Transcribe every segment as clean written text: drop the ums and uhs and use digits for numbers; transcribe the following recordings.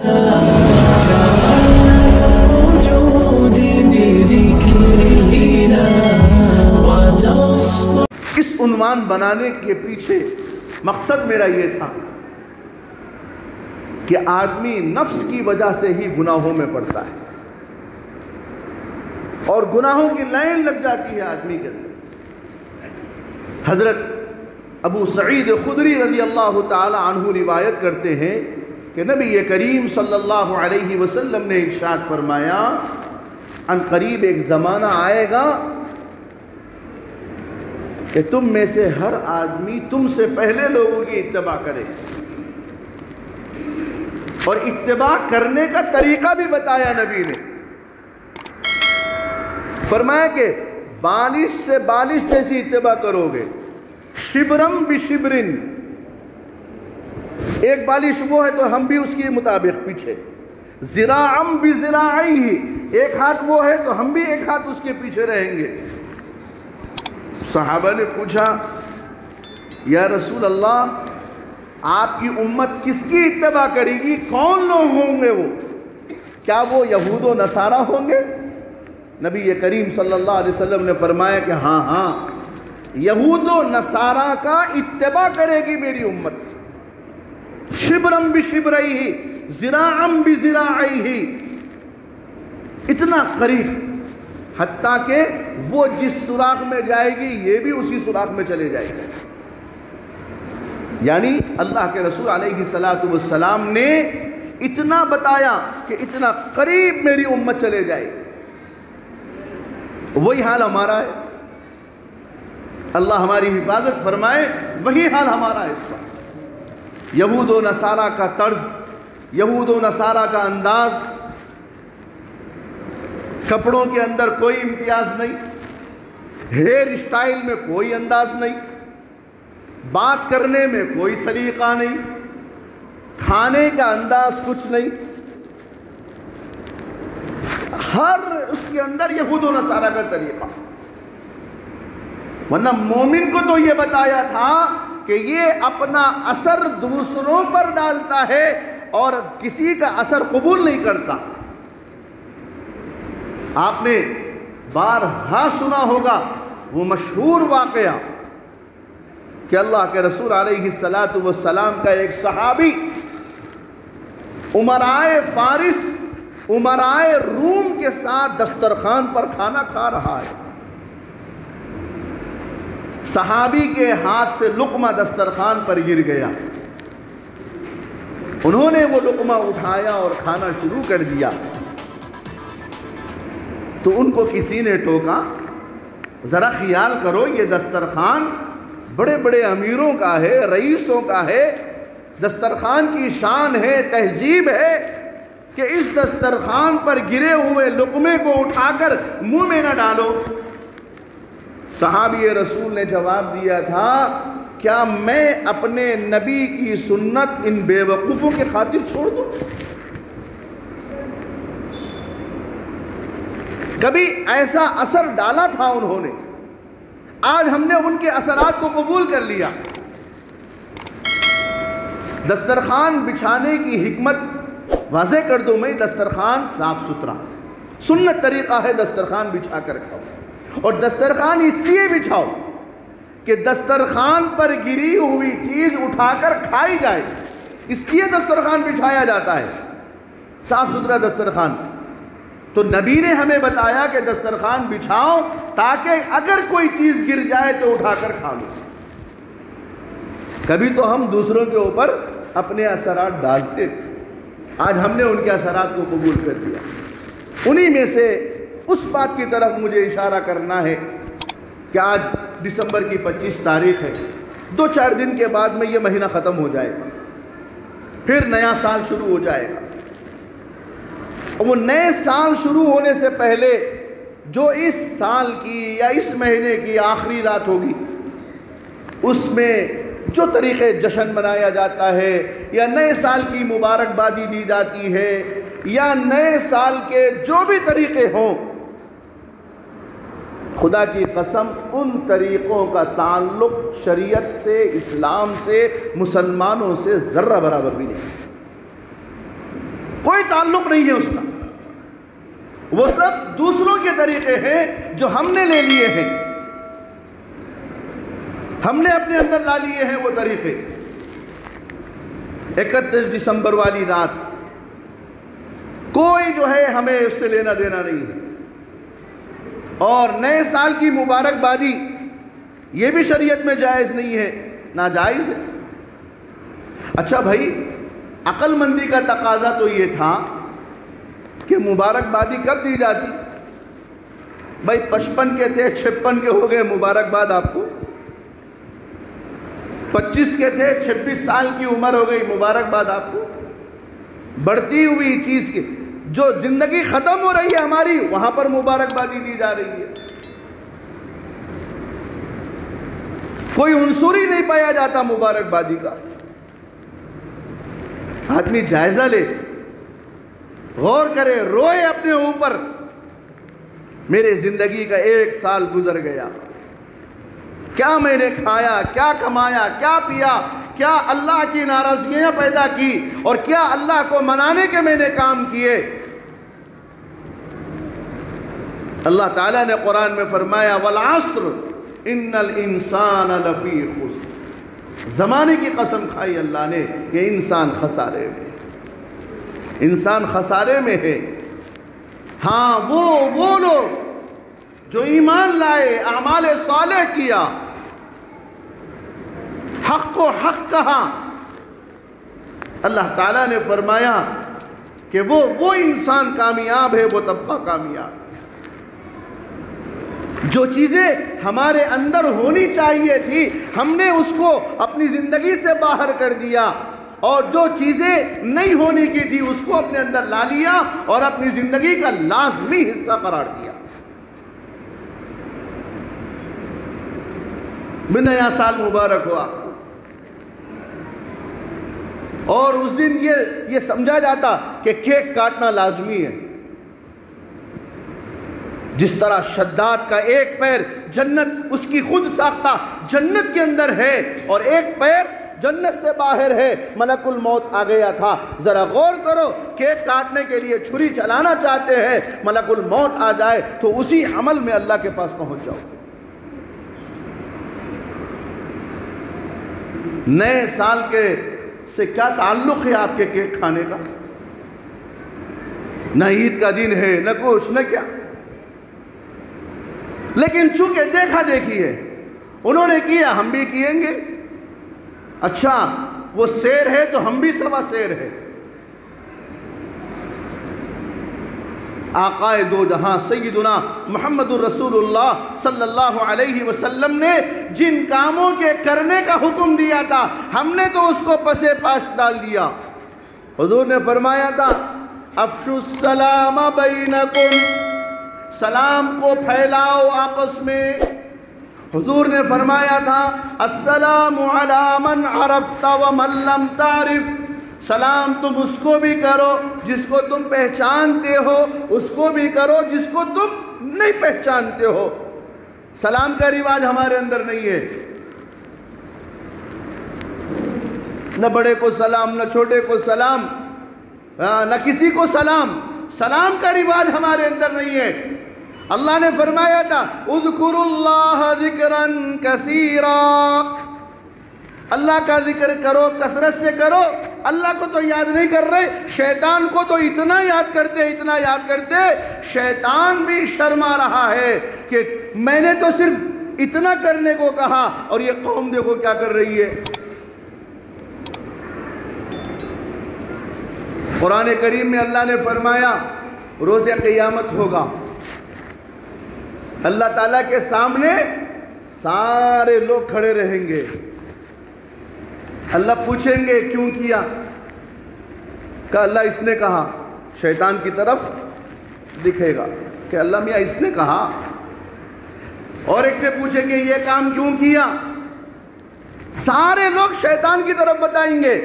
اس عنوان بنانے کے پیچھے مقصد میرا یہ تھا کہ آدمی نفس کی وجہ سے ہی گناہوں میں پڑتا ہے اور گناہوں کی لائن لگ جاتی ہے آدمی کے اندر۔ حضرت ابو سعید خدری رضی اللہ تعالی عنہ روایت کرتے ہیں کہ نبی کریم صلی اللہ علیہ وسلم نے ارشاد فرمایا، ان قریب ایک زمانہ آئے گا کہ تم میں سے ہر آدمی تم سے پہلے لوگوں کی اتباع کرے، اور اتباع کرنے کا طریقہ بھی بتایا نبی نے۔ فرمایا کہ بالش سے بالش جیسی اتباع کرو گے، شبرم بشبرن، ایک بالش وہ ہے تو ہم بھی اس کے مطابق پیچھے، ذراعم بذراعیہ، ایک ہاتھ وہ ہے تو ہم بھی ایک ہاتھ اس کے پیچھے رہیں گے۔ صحابہ نے پوچھا، یا رسول اللہ، آپ کی امت کس کی اتباع کرے گی؟ کون لوگ ہوں گے وہ؟ کیا وہ یہود و نصارہ ہوں گے؟ نبی کریم صلی اللہ علیہ وسلم نے فرمایا کہ ہاں یہود و نصارہ کا اتباع کرے گی میری امت، شبرم بشبرئہ، ذراعم بذراعیہ، اتنا قریب، حتیٰ کہ وہ جس سوراخ میں جائے گی یہ بھی اسی سوراخ میں چلے جائے گی۔ یعنی اللہ کے رسول علیہ السلام نے اتنا بتایا کہ اتنا قریب میری امت چلے جائے گی۔ وہی حال ہمارا ہے، اللہ ہماری حفاظت فرمائے، وہی حال ہمارا ہے اس وقت۔ یہود و نصارہ کا طرز، یہود و نصارہ کا انداز، کپڑوں کے اندر کوئی امتیاز نہیں، ہیئر اسٹائل میں کوئی انداز نہیں، بات کرنے میں کوئی سلیقہ نہیں، کھانے کا انداز کچھ نہیں، ہر اس کے اندر یہود و نصارہ کا طریقہ۔ ورنہ مومن کو تو یہ بتایا تھا کہ یہ اپنا اثر دوسروں پر ڈالتا ہے اور کسی کا اثر قبول نہیں کرتا۔ آپ نے بارہا سنا ہوگا وہ مشہور واقعہ کہ اللہ کے رسول علیہ السلام کا ایک صحابی امرائے فارس، امرائے روم کے ساتھ دسترخوان پر کھانا کھا رہا ہے، صحابی کے ہاتھ سے لقمہ دسترخوان پر گر گیا، انہوں نے وہ لقمہ اٹھایا اور کھانا شروع کر دیا، تو ان کو کسی نے ٹوکا، ذرا خیال کرو یہ دسترخوان بڑے بڑے امیروں کا ہے، رئیسوں کا ہے، دسترخوان کی شان ہے، تہذیب ہے کہ اس دسترخوان پر گرے ہوئے لقمے کو اٹھا کر منہ میں نہ ڈالو۔ صحابی رسول نے جواب دیا تھا، کیا میں اپنے نبی کی سنت ان بے وقوفوں کی خاطر چھوڑ دوں؟ کبھی ایسا اثر ڈالا تھا انہوں نے، آج ہم نے ان کے اثرات کو قبول کر لیا۔ دسترخوان بچھانے کی حکمت واضح کر دوں میں، دسترخوان صاف ستھرا، سنت طریقہ ہے دسترخوان بچھا کر کھاؤ، اور دسترخوان اس لیے بچھاؤ کہ دسترخوان پر گری ہوئی چیز اٹھا کر کھائی جائے، اس لیے دسترخوان بچھایا جاتا ہے، صاف ستھرا دسترخوان۔ تو نبی نے ہمیں بتایا کہ دسترخوان بچھاؤ تاکہ اگر کوئی چیز گر جائے تو اٹھا کر کھا لو۔ کبھی تو ہم دوسروں کے اوپر اپنے اثرات ڈالتے تھے، آج ہم نے ان کے اثرات کو قبول کر دیا۔ انہی میں سے اس بات کی طرف مجھے اشارہ کرنا ہے کہ آج دسمبر کی 25 تاریخ ہے، 2-4 دن کے بعد میں یہ مہینہ ختم ہو جائے گا، پھر نیا سال شروع ہو جائے گا۔ وہ نئے سال شروع ہونے سے پہلے جو اس سال کی یا اس مہینے کی آخری رات ہوگی، اس میں جو طریقے جشن منایا جاتا ہے یا نئے سال کی مبارکبادی دی جاتی ہے یا نئے سال کے جو بھی طریقے ہوں، خدا کی قسم ان طریقوں کا تعلق شریعت سے، اسلام سے، مسلمانوں سے ذرہ برابر بھی نہیں۔ کوئی تعلق نہیں ہے اس کا، وہ سب دوسروں کے طریقے ہیں جو ہم نے لے لیے ہیں، ہم نے اپنے اندر لا لیے ہیں وہ طریقے۔ 31 دسمبر والی رات کوئی جو ہے ہمیں اس سے لینا دینا نہیں ہے، اور نئے سال کی مبارکبادی یہ بھی شریعت میں جائز نہیں ہے، ناجائز ہے۔ اچھا بھائی، عقل مندی کا تقاضا تو یہ تھا کہ مبارکبادی کب دی جاتی؟ بھائی 55 کے تھے، 56 کے ہو گئے، مبارکباد آپ کو۔ 25 کے تھے، 26 سال کی عمر ہو گئی، مبارکباد آپ کو۔ بڑھتی ہوئی چیز کی جو زندگی ختم ہو رہی ہے ہماری، وہاں پر مبارکبادی دی جا رہی ہے۔ کوئی عنصر ہی نہیں پایا جاتا مبارکبادی کا۔ آدمی جائزہ لے، غور کرے، روئے اپنے اوپر، میرے زندگی کا 1 سال گزر گیا، کیا میں نے کھایا، کیا کمایا، کیا پیا، کیا اللہ کی ناراضگیاں پیدا کی، اور کیا اللہ کو منانے کے میں نے کام کیے۔ اللہ تعالیٰ نے قرآن میں فرمایا وَالْعَصْرِ إِنَّ الْإِنسَانَ لَفِي خُسْرٍ، زمانے کی قسم کھائی اللہ نے، یہ انسان خسارے میں، انسان خسارے میں ہے۔ ہاں وہ لوگ جو ایمان لائے، اعمال صالح کیا، حق کو حق کہا، اللہ تعالیٰ نے فرمایا کہ وہ انسان کامیاب ہے، وہ طبقہ کامیاب۔ جو چیزیں ہمارے اندر ہونی چاہیے تھی ہم نے اس کو اپنی زندگی سے باہر کر دیا، اور جو چیزیں نہیں ہونی کی تھی اس کو اپنے اندر لا لیا اور اپنی زندگی کا لازمی حصہ قرار دیا۔ نیا سال مبارک ہوا، اور اس دن یہ سمجھا جاتا کہ کیک کاٹنا لازمی ہے۔ جس طرح شداد کا ایک پیر جنت اس کی خود ساختہ جنت کے اندر ہے، اور ایک پیر جنت سے باہر ہے، ملک الموت آ گیا تھا۔ ذرا غور کرو، کیک کاٹنے کے لیے چھری چلانا چاہتے ہیں، ملک الموت آ جائے تو اسی عمل میں اللہ کے پاس پہنچ جاؤ۔ نئے سال کے سے کیا تعلق ہے آپ کے کیک کھانے کا؟ نہ عید کا دن ہے، نہ کچھ، نہ کیا۔ لیکن چونکہ دیکھا دیکھی ہے، انہوں نے کیا ہم بھی کییں گے۔ اچھا وہ شیر ہے تو ہم بھی سوا شیر ہے۔ آقا دو جہاں سیدنا محمد الرسول اللہ صلی اللہ علیہ وسلم نے جن کاموں کے کرنے کا حکم دیا تھا، ہم نے تو اس کو پسے پاش ڈال دیا۔ حضور نے فرمایا تھا افشوا السلام بینکم، سلام کو پھیلاؤ آپس میں۔ حضور نے فرمایا تھا السلام علی من عرفت ومن لم تعرف، سلام تم اس کو بھی کرو جس کو تم پہچانتے ہو، اس کو بھی کرو جس کو تم نہیں پہچانتے ہو۔ سلام کا رواج ہمارے اندر نہیں ہے، نہ بڑے کو سلام، نہ چھوٹے کو سلام، نہ کسی کو سلام۔ سلام کا رواج ہمارے اندر نہیں ہے۔ اللہ نے فرمایا تھا اذکروا اللہ ذکرا کثیرا، اللہ کا ذکر کرو، کثرت سے کرو۔ اللہ کو تو یاد نہیں کر رہے، شیطان کو تو اتنا یاد کرتے، اتنا یاد کرتے، شیطان بھی شرما رہا ہے کہ میں نے تو صرف اتنا کرنے کو کہا اور یہ قوم دیکھو کیا کر رہی ہے۔ قرآن کریم میں اللہ نے فرمایا روز قیامت ہوگا، اللہ تعالیٰ کے سامنے سارے لوگ کھڑے رہیں گے، اللہ پوچھیں گے کیوں کیا؟ کہ اللہ اس نے کہا، شیطان کی طرف دکھے گا کہ اللہ میاں اس نے کہا، اور ایک سے پوچھیں گے یہ کام کیوں کیا؟ سارے لوگ شیطان کی طرف بتائیں گے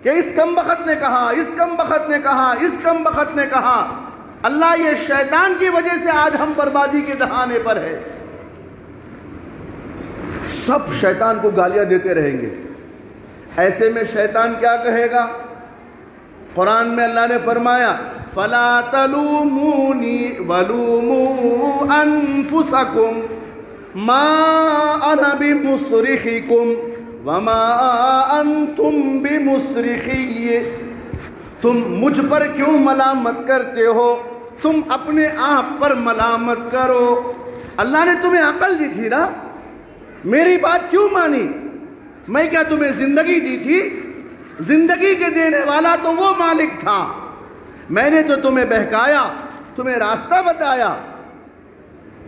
کہ اس کم بخت نے کہا، اس کم بخت نے کہا، اس کم بخت نے کہا۔ اللہ یہ شیطان کی وجہ سے آج ہم بربادی کے دہانے پر ہے۔ سب شیطان کو گالیاں دیتے رہیں گے۔ ایسے میں شیطان کیا کہے گا؟ قرآن میں اللہ نے فرمایا فَلَا تَلُومُونِي وَلُومُوا أَنفُسَكُمْ مَا أَنَا بِمُصْرِخِكُمْ وَمَا أَنْتُمْ بِمُصْرِخِيَّ۔ تم مجھ پر کیوں ملامت کرتے ہو؟ تم اپنے آپ پر ملامت کرو۔ اللہ نے تمہیں عقل دی تھی نا، میری بات کیوں مانی؟ میں کیا تمہیں زندگی دی تھی؟ زندگی کے دینے والا تو وہ مالک تھا، میں نے تو تمہیں بہکایا، تمہیں راستہ بتایا،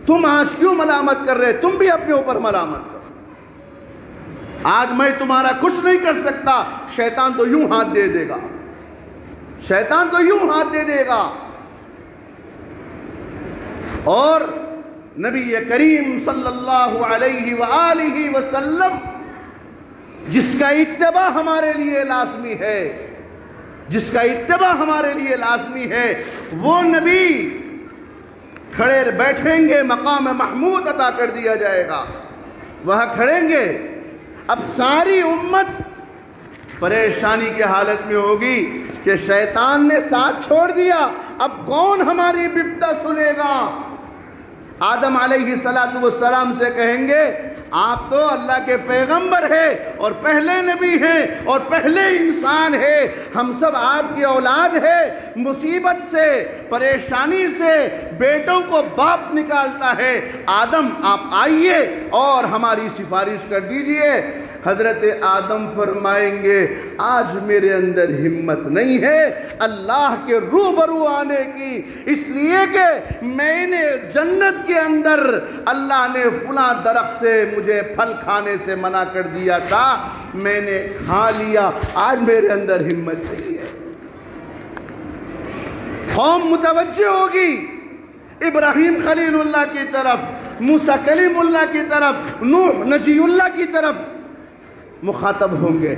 تم آج کیوں ملامت کر رہے؟ تم بھی اپنے اوپر ملامت کرو۔ آج میں تمہارا کچھ نہیں کر سکتا، شیطان تو یوں ہاتھ دے دے گا، شیطان تو یوں ہاتھ دے دے گا۔ اور نبی کریم صلی اللہ علیہ وآلہ وسلم جس کا اتباع ہمارے لیے لازمی ہے، جس کا اتباع ہمارے لیے لازمی ہے، وہ نبی کھڑے بیٹھیں گے، مقام محمود عطا کر دیا جائے گا، وہاں کھڑیں گے۔ اب ساری امت پریشانی کی حالت میں ہوگی کہ شیطان نے ساتھ چھوڑ دیا، اب کون ہماری بپتا سنے گا؟ آدم علیہ السلام سے کہیں گے آپ تو اللہ کے پیغمبر ہیں اور پہلے نبی ہیں اور پہلے انسان ہیں، ہم سب آپ کی اولاد ہے، مصیبت سے پریشانی سے بیٹوں کو باپ نکالتا ہے، آدم آپ آئیے اور ہماری سفارش کر دیجئے۔ حضرت آدم فرمائیں گے آج میرے اندر ہمت نہیں ہے اللہ کے روبرو آنے کی، اس لیے کہ میں نے جنت کے اندر اللہ نے فلاں درخت سے مجھے پھل کھانے سے منع کر دیا تھا، میں نے کھا لیا، آج میرے اندر ہمت نہیں ہے۔ قوم متوجہ ہوگی ابراہیم خلیل اللہ کی طرف، موسیٰ کلیم اللہ کی طرف، نوح نجی اللہ کی طرف مخاطب ہوں گے۔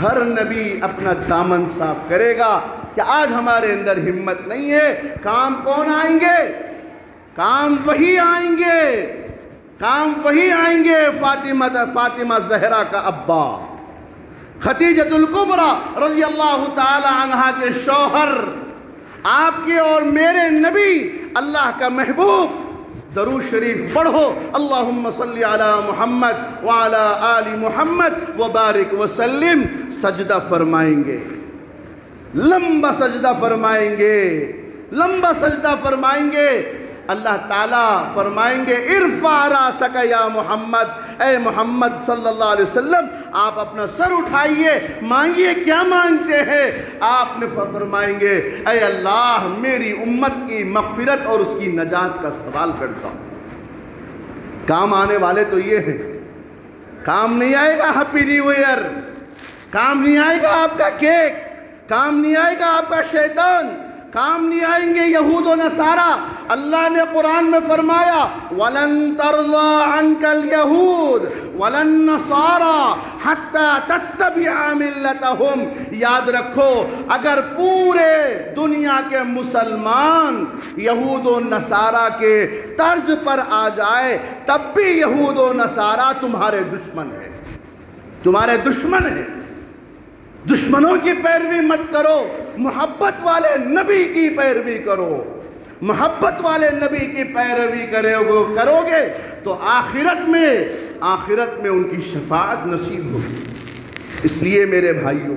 ہر نبی اپنا دامن صاف کرے گا کہ آج ہمارے اندر ہمت نہیں ہے۔ کام کون آئیں گے؟ کام وہی آئیں گے، کام وہی آئیں گے۔ فاطمہ زہرا کا ابا، خدیجۃ الکبریٰ رضی اللہ تعالی عنہا کے شوہر، آپ کے اور میرے نبی اللہ کا محبوب، درود شریف پڑھو، اللہم صلی علی محمد وعلی آل محمد وبارک وسلم، سجدہ فرمائیں گے، لمبا سجدہ فرمائیں گے، لمبا سجدہ فرمائیں گے۔ اللہ تعالیٰ فرمائیں گے ارفع راسک یا محمد، اے محمد صلی اللہ علیہ وسلم آپ اپنا سر اٹھائیے، مانگیے، کیا مانگتے ہیں؟ آپ نے فرمائیں گے اے اللہ میری امت کی مغفرت اور اس کی نجات کا سوال کرتا ہوں۔ کام آنے والے تو یہ ہیں، کام نہیں آئے گا ہیپی نیو ایئر، کام نہیں آئے گا آپ کا کیک، کام نہیں آئے گا آپ کا شیطان، کام نہیں آئیں گے یہود و نصارہ۔ اللہ نے قرآن میں فرمایا وَلَن تَرْضَىٰ عَنْكَ الْيَهُودُ وَلَا النَّصَارَىٰ حَتَّىٰ تَتَّبِعَ مِلَّتَهُمْ۔ یاد رکھو اگر پورے دنیا کے مسلمان یہود و نصارہ کے طرز پر آ جائے تب بھی یہود و نصارہ تمہارے دشمن ہیں، تمہارے دشمن ہیں۔ دشمنوں کی پیروی مت کرو، محبت والے نبی کی پیروی کرو، محبت والے نبی کی پیروی کرو گے تو آخرت میں ان کی شفاعت نصیب ہوگی۔ اس لیے میرے بھائیوں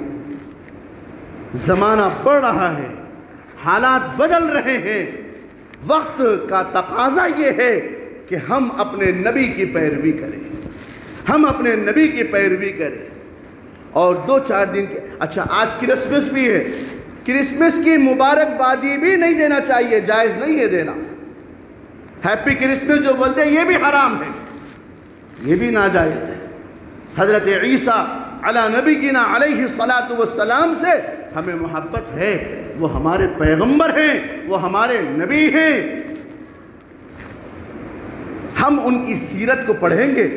زمانہ بڑھ رہا ہے، حالات بدل رہے ہیں، وقت کا تقاضا یہ ہے کہ ہم اپنے نبی کی پیروی کریں، ہم اپنے نبی کی پیروی کریں۔ اور 2-4 دن کے اچھا آج کرسمس بھی ہے، کرسمس کی مبارکبادی بھی نہیں دینا چاہیے، جائز نہیں ہے دینا۔ ہیپی کرسمس جو بولتے ہیں یہ بھی حرام ہے، یہ بھی ناجائز ہے۔ حضرت عیسیٰ علی نبینا علیہ السلام سے ہمیں محبت ہے، وہ ہمارے پیغمبر ہیں، وہ ہمارے نبی ہیں۔ ہم ان کی سیرت کو پڑھیں گے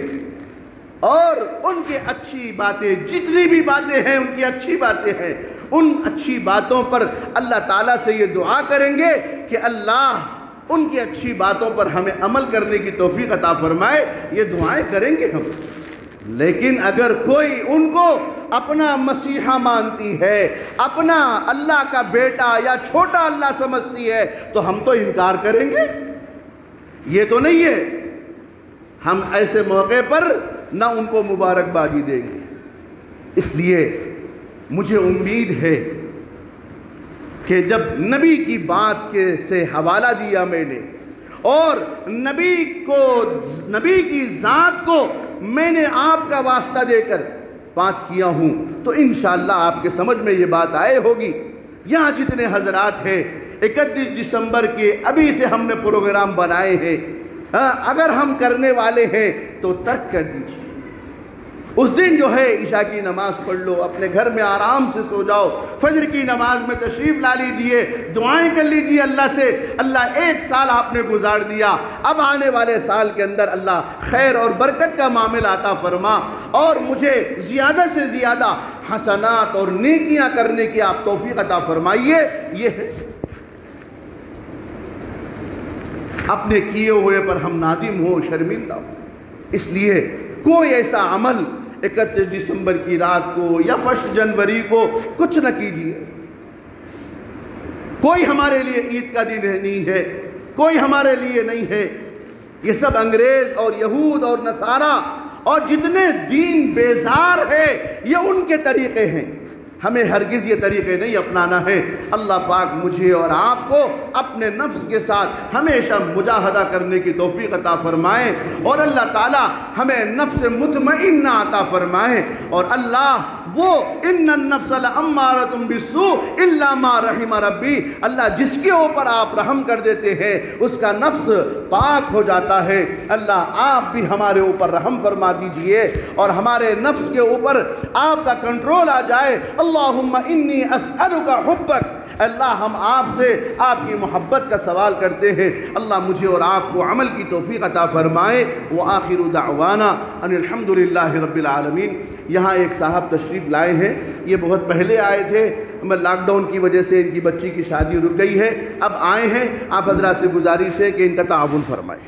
اور ان کے اچھی باتیں، جتنی بھی باتیں ہیں ان کی اچھی باتیں ہیں، ان اچھی باتوں پر اللہ تعالیٰ سے یہ دعا کریں گے کہ اللہ ان کی اچھی باتوں پر ہمیں عمل کرنے کی توفیق عطا فرمائے، یہ دعائیں کریں گے ہم۔ لیکن اگر کوئی ان کو اپنا مسیحا مانتی ہے، اپنا اللہ کا بیٹا یا چھوٹا اللہ سمجھتی ہے، تو ہم تو انکار کریں گے؟ یہ تو نہیں ہے۔ ہم ایسے موقع پر نہ ان کو مبارکبادی دیں گے۔ اس لیے مجھے امید ہے کہ جب نبی کی بات کے سے حوالہ دیا میں نے، اور نبی کی ذات کو میں نے آپ کا واسطہ دے کر بات کیا ہوں، تو انشاءاللہ آپ کے سمجھ میں یہ بات آئے ہوگی۔ یہاں جتنے حضرات ہیں 31 دسمبر کے ابھی سے ہم نے پروگرام بنائے ہیں، اگر ہم کرنے والے ہیں تو ترک کر دیجیے۔ اس دن جو ہے عشاء کی نماز پڑھ لو، اپنے گھر میں آرام سے سو جاؤ، فجر کی نماز میں تشریف لا لیجئے، دعائیں کر لیجئے اللہ سے۔ اللہ 1 سال آپ نے گزار دیا، اب آنے والے سال کے اندر اللہ خیر اور برکت کا معاملہ عطا فرما، اور مجھے زیادہ سے زیادہ حسنات اور نیکیاں کرنے کی آپ توفیق عطا فرمائیے۔ یہ ہے اپنے کیے ہوئے پر ہم نادم ہو، شرمندہ ہو۔ اس لیے کوئی ایسا عمل 31 دسمبر کی رات کو یا 1 جنوری کو کچھ نہ کیجیے۔ کوئی ہمارے لیے عید کا دن نہیں ہے، کوئی ہمارے لیے نہیں ہے۔ یہ سب انگریز اور یہود اور نصارہ اور جتنے دین بیزار ہے، یہ ان کے طریقے ہیں۔ ہمیں ہرگز یہ طریقے نہیں اپنانا ہے۔ اللہ پاک مجھے اور آپ کو اپنے نفس کے ساتھ ہمیشہ مجاہدہ کرنے کی توفیق عطا فرمائے، اور اللہ تعالی ہمیں نفس مطمئنہ عطا فرمائے، اور اللہ وہ ان النفس لامارۃ بالسوء الا ما رحم ربی، اللہ جس کے اوپر آپ رحم کر دیتے ہیں اس کا نفس پاک ہو جاتا ہے۔ اللہ آپ بھی ہمارے اوپر رحم فرما دیجئے، اور ہمارے نفس کے اوپر آپ کا کنٹرول آ جائے۔ اللہم انی اسألک حبک، اللہ ہم آپ سے آپ کی محبت کا سوال کرتے ہیں۔ اللہ مجھے اور آپ کو عمل کی توفیق عطا فرمائے۔ وآخر دعوانا ان الحمدللہ رب العالمین۔ یہاں ایک صاحب تشریف لائے ہیں، یہ بہت پہلے آئے تھے، لاک ڈاؤن کی وجہ سے ان کی بچی کی شادی رک گئی ہے، اب آئے ہیں۔ آپ حضرات سے گزارش ہے کہ ان کا تعاون فرمائیں۔